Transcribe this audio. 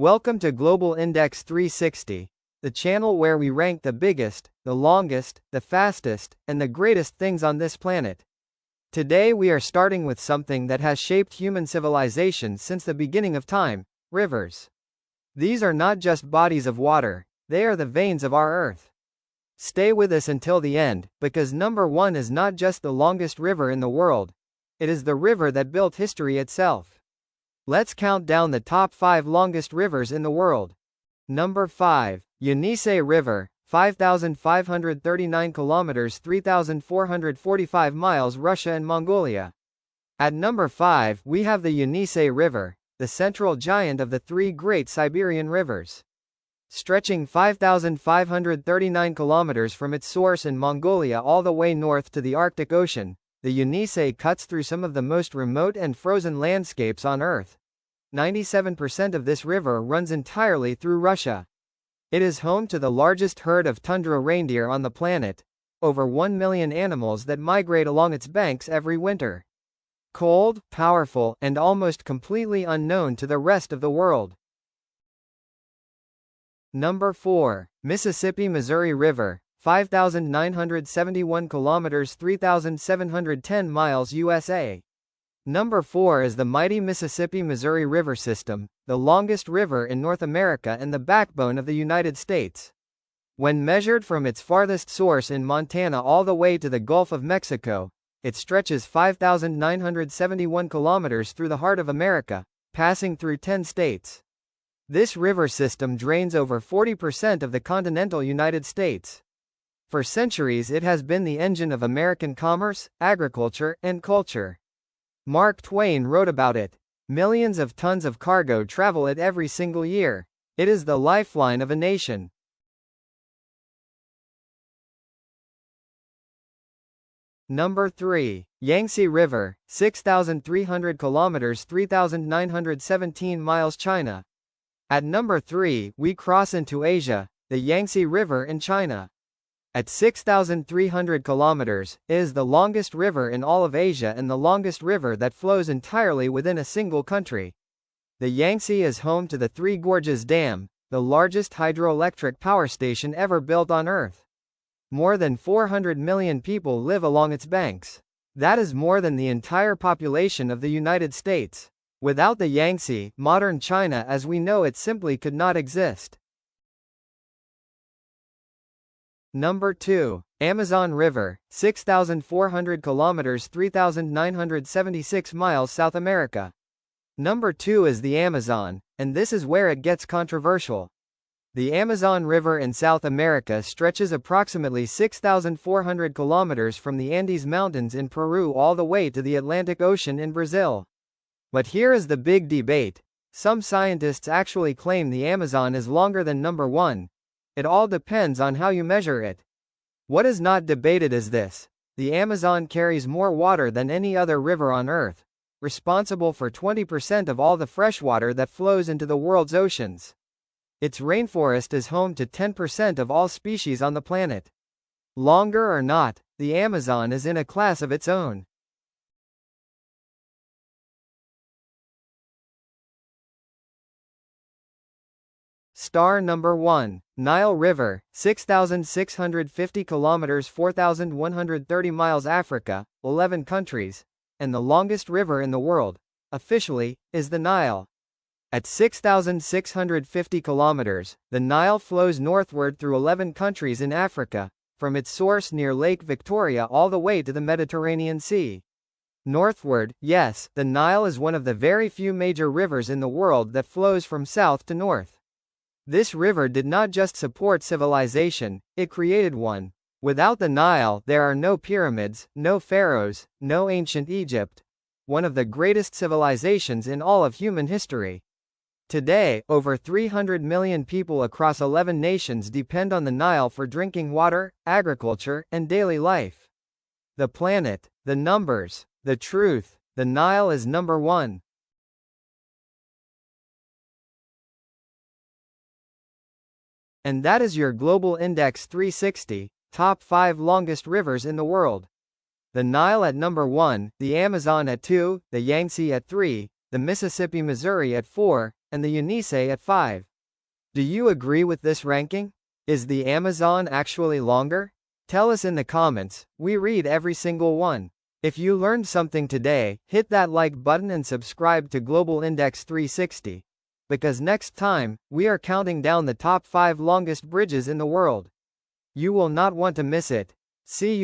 Welcome to Global Index 360, the channel where we rank the biggest, the longest, the fastest, and the greatest things on this planet. Today we are starting with something that has shaped human civilization since the beginning of time: rivers. These are not just bodies of water, they are the veins of our Earth. Stay with us until the end, because number one is not just the longest river in the world, it is the river that built history itself. Let's count down the top 5 longest rivers in the world. Number 5. Yenisei River, 5,539 kilometers 3,445 miles, Russia and Mongolia. At number 5, we have the Yenisei River, the central giant of the 3 great Siberian rivers. Stretching 5,539 kilometers from its source in Mongolia all the way north to the Arctic Ocean, the Yenisei cuts through some of the most remote and frozen landscapes on Earth. 97% of this river runs entirely through Russia. It is home to the largest herd of tundra reindeer on the planet, over 1 million animals that migrate along its banks every winter. Cold, powerful, and almost completely unknown to the rest of the world. Number 4. Mississippi-Missouri River, 5,971 kilometers 3,710 miles, USA. Number 4 is the mighty Mississippi-Missouri River system, the longest river in North America and the backbone of the United States. When measured from its farthest source in Montana all the way to the Gulf of Mexico, it stretches 5,971 kilometers through the heart of America, passing through 10 states. This river system drains over 40% of the continental United States. For centuries it has been the engine of American commerce, agriculture, and culture. Mark Twain wrote about it. Millions of tons of cargo travel it every single year. It is the lifeline of a nation. Number 3. Yangtze River, 6,300 kilometers 3,917 miles, China. At number 3, we cross into Asia, the Yangtze River in China. At 6,300 kilometers, it is the longest river in all of Asia and the longest river that flows entirely within a single country. The Yangtze is home to the Three Gorges Dam, the largest hydroelectric power station ever built on Earth. More than 400 million people live along its banks. That is more than the entire population of the United States. Without the Yangtze, modern China as we know it simply could not exist. Number 2. Amazon River, 6,400 kilometers 3,976 miles, South America. Number 2 is the Amazon, and this is where it gets controversial. The Amazon River in South America stretches approximately 6,400 kilometers from the Andes Mountains in Peru all the way to the Atlantic Ocean in Brazil. But here is the big debate. Some scientists actually claim the Amazon is longer than number 1. It all depends on how you measure it. What is not debated is this: the Amazon carries more water than any other river on Earth, responsible for 20% of all the fresh water that flows into the world's oceans. Its rainforest is home to 10% of all species on the planet. Longer or not, the Amazon is in a class of its own. Star number 1. Nile River, 6,650 kilometers 4,130 miles, Africa, 11 countries, and the longest river in the world, officially, is the Nile. At 6,650 kilometers, the Nile flows northward through 11 countries in Africa, from its source near Lake Victoria all the way to the Mediterranean Sea. Northward, yes, the Nile is one of the very few major rivers in the world that flows from south to north. This river did not just support civilization, it created one. Without the Nile, there are no pyramids, no pharaohs, no ancient Egypt. One of the greatest civilizations in all of human history. Today, over 300 million people across 11 nations depend on the Nile for drinking water, agriculture, and daily life. The planet, the numbers, the truth: the Nile is number 1. And that is your Global Index 360, top 5 longest rivers in the world. The Nile at number 1, the Amazon at 2, the Yangtze at 3, the Mississippi-Missouri at 4, and the Yenisei at 5. Do you agree with this ranking? Is the Amazon actually longer? Tell us in the comments, we read every single one. If you learned something today, hit that like button and subscribe to Global Index 360. Because next time, we are counting down the top 5 longest bridges in the world. You will not want to miss it. See you.